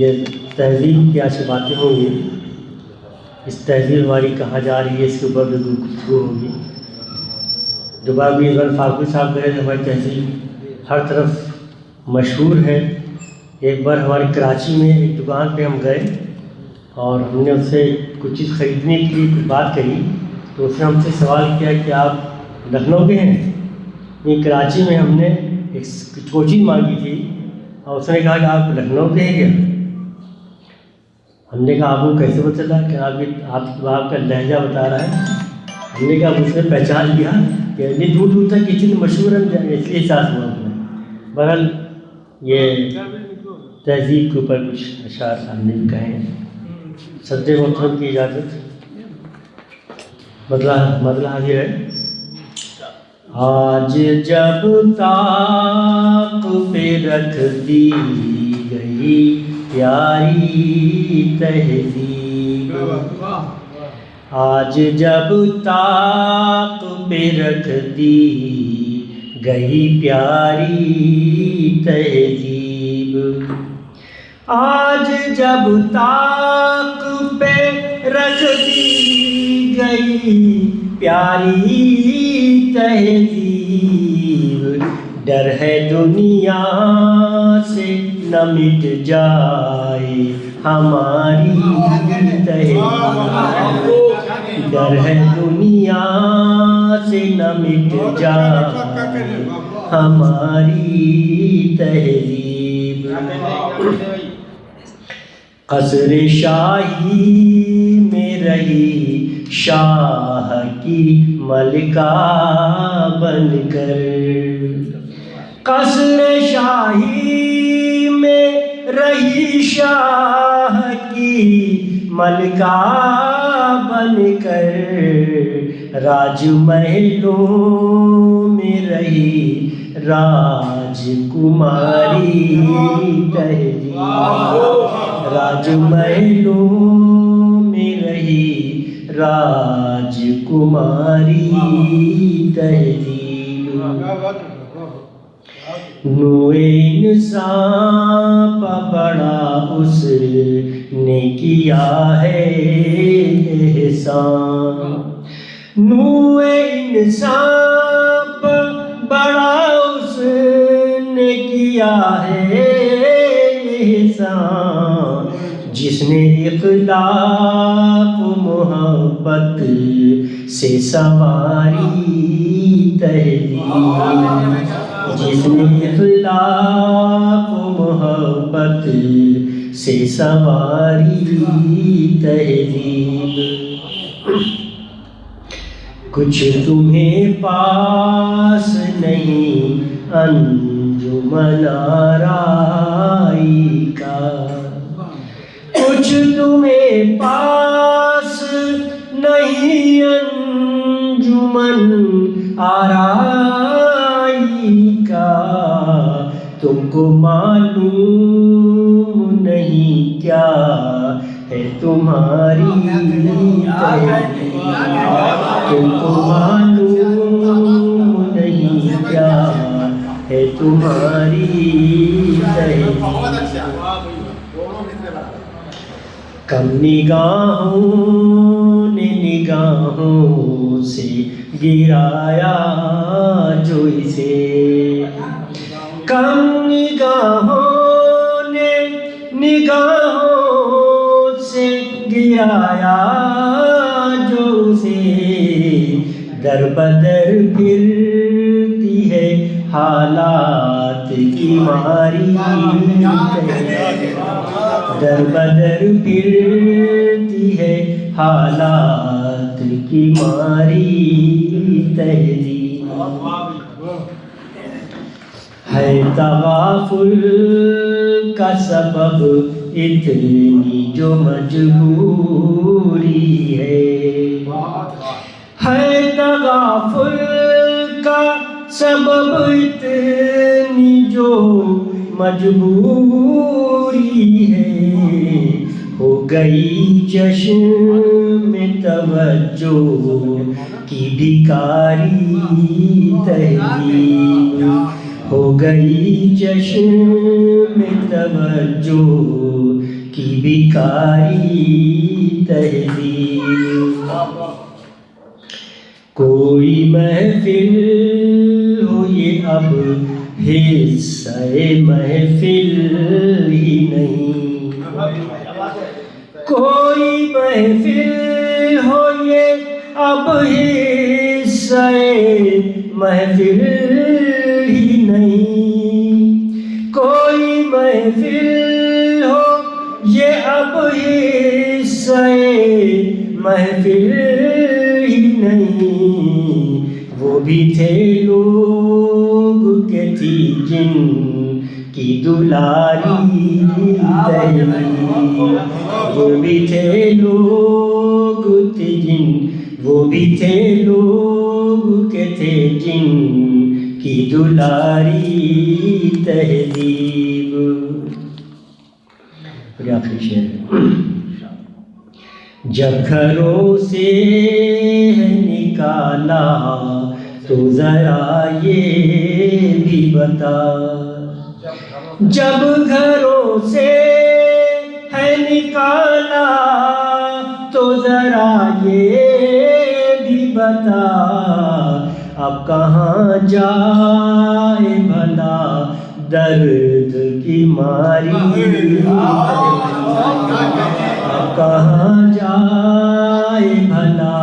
یہ تہذیب کی آج باتیں ہوں گی، اس تہذیب ہماری کہاں جا رہی ہے اس کے اوپر بھی گفتگو ہوگی۔ جو بار بھی فاروقی صاحب گئے ہماری تہذیب ہر طرف مشہور ہے۔ ایک بار ہماری کراچی میں ایک دکان پہ ہم گئے اور ہم نے اس سے کچھ چیز خریدنے کی لیے بات کری، تو اس نے ہم سے سوال کیا کہ آپ لکھنؤ کے ہیں؟ یہ کراچی میں ہم نے ایک چیز مانگی تھی اور اس نے کہا کہ آپ لکھنؤ کے ہیں کیا؟ ہم نے کہا آپ کو کیسے پتہ چلا کہ آپ کا لہجہ بتا رہا ہے؟ ہم نے کہا اس نے پہچان لیا کہ اتنی دور دور تک کسی نے مشہور ہے، اس لیے احساس ہوا ہمیں۔ بہرحال یہ تہذیب کے اوپر کچھ اشعار ہم نے بھی کہے ہیں۔ صدر محترم کی اجازت، مطلع حاضر ہے۔ آج جب طاق پہ رکھ دی گئی پیاری تہذیب، آج جب طاق پہ رکھ دی گئی پیاری تہذیب، آج جب طاق پہ رکھ دی گئی پیاری تہذیب، ڈر ہے دنیا سے نہ مٹ جائے ہماری تہذیب، ڈر ہے دنیا سے نہ مٹ جائے ہماری تہذیب۔ قصر شاہی میں رہی شاہ کی ملکہ بن کر، قصر شاہی میں رہی شاہ کی ملکہ بن کر، راج محلوں میں رہی راج کماری تہذیب، راج محلوں میں رہی راج کماری تہذیب، نوے انسان پہ بڑا اس نے کیا ہے احسان، نوے انسان پہ بڑا اس نے کیا ہے احسان، جس نے اخلاق و محبت سے سواری تہذیب، جس نے اخلاق و محبت سے سواری تہذیب، کچھ تمہیں پاس نہیں انجمن آرائی کا، کچھ تمہیں پاس نہیں انجمن آرائی کا، تم کو معلوم نہیں کیا ہے تمہاری تہذیب، تم کو معلوم نہیں کیا ہے تمہاری تہذیب، کم نگاہوں نے نگاہوں سے گرایا جو اسے، کم نگاہوں نے نگاہوں سے گرایا جو اسے، در بدر پھرتی ہے حالات کی ماری تہذیب، در بدر پھرتی ہے حالات کی ماری تہذیب، ہے تغافل کا سبب اتنی جو مجبوری ہے تغافل کا سبب اتنی جو مجبوری ہے، ہو گئی چشم میں توجہ کی بھکاری تہذیب، ہو گئی چشم توجہ کی بیکاری تہذیب، کوئی محفل ہو یہ اب حصہ محفل ہی نہیں، کوئی محفل ہو یہ اب حصہ محفل ہی نہیں، کوئی محفل ہو یہ اب حصہ محفل ہی نہیں، وہ بھی تھے لوگ کہ تھی جن کی دلاری تہذیب، وہ بھی تھے لوگ وہ بھی تھے لوگ کہ تھے جن کی دلاری تہذیب۔ اور آخری شعر، جب گھروں سے نکالا تو ذرا یہ بھی بتا، جب گھروں سے ہے نکالا تو ذرا یہ بھی بتا، اب کہاں جائے بھلا درد کی ماری، اب کہاں جائے بھلا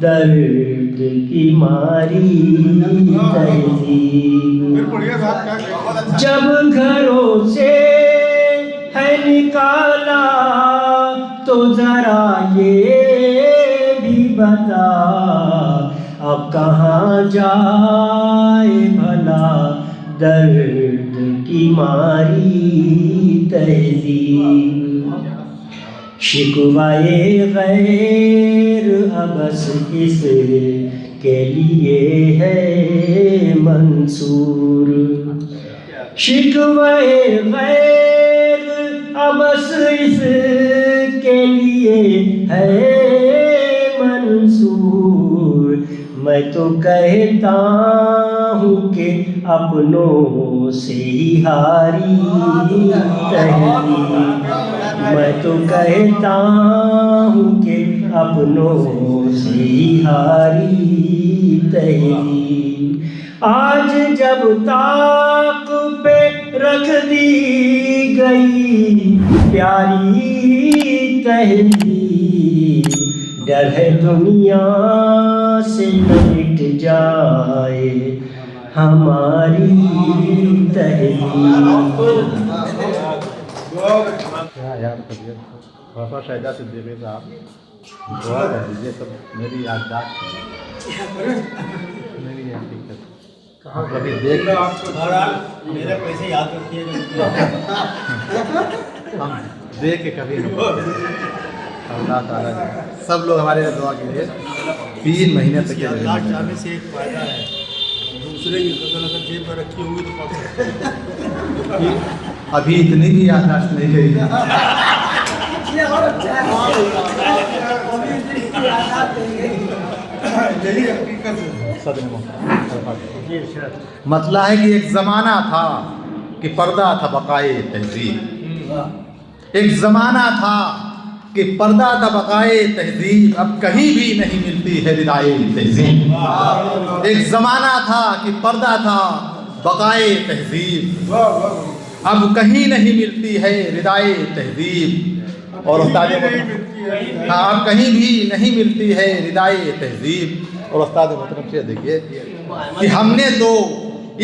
درد کی ماری تہذیب، جب گھروں سے ہے نکالا تو ذرا یہ بھی بتا، اب کہاں جائے بھلا درد کی ماری تہذیب، شکوائے غیر ابس اس کے لیے ہے منصور، شکوائے غیر ابس اس کے لیے ہے منصور، میں تو کہتا ہوں کہ اپنوں سے ہی ہاری تہذیب، میں تو کہتا ہوں کہ اپنوں سے ہی ہاری تہذیب، آج جب طاق پہ رکھ دی گئی پیاری تہذیب، ڈر ہے دنیا سے مٹ جائے ہماری تہذیب۔ تھوڑا شہزاد صدیقی صاحب دعا کر دیجیے، سب میری یادداشت میری حقیقت کبھی دیکھ میرے پیسے یاد رکھیے ہم دیکھ کے کبھی نہیں، اللہ تعالیٰ سب لوگ ہمارے لیے دعا کیجیے، 3 مہینے تک یادداشت جانے سے ایک فائدہ ہے، دوسرے کی قدر اگر جیب میں رکھی ہوئی تو پڑھ سکتے ہیں۔ ابھی اتنی بھی یادداشت نہیں گئی، مسئلہ ہے کہ ایک زمانہ تھا کہ پردہ تھا بقائے تہذیب، ایک زمانہ تھا کہ پردہ تھا بقائے تہذیب، اب کہیں بھی نہیں ملتی ہے ردائے تہذیب، ایک زمانہ تھا کہ پردہ تھا بقائے تہذیب، اب کہیں نہیں ملتی ہے ردائے تہذیب، اور استاد اب کہیں بھی نہیں ملتی ہے ردائے تہذیب، اور استاد محترم سے دیکھیے کہ ہم نے تو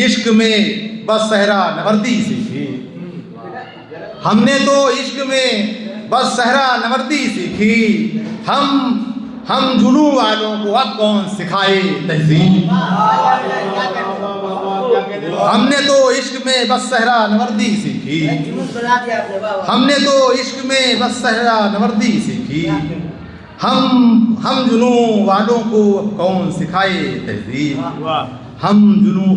عشق میں بس صحرا نوردی سیکھی، ہم نے تو عشق میں بس صحرا نوردی سیکھی، ہم جنوں والوں کو اب کون سکھائے تہذیب، ہم نے تو عشق میں بس صحرا نوردی سیکھی، ہم نے تو عشق میں بس صحرا نوردی سیکھی، ہم جنوں والوں کو اب کون سکھائے تہذیب، ہم جنوں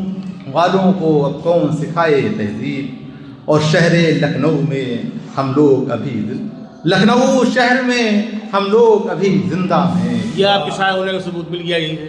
والوں کو اب کون سکھائے تہذیب، اور شہر لکھنؤ میں ہم لوگ ابھی لکھنؤ شہر میں ہم لوگ ابھی زندہ ہیں، یہ آپ کے شاعر ہونے کا ثبوت مل گیا یہیں سے۔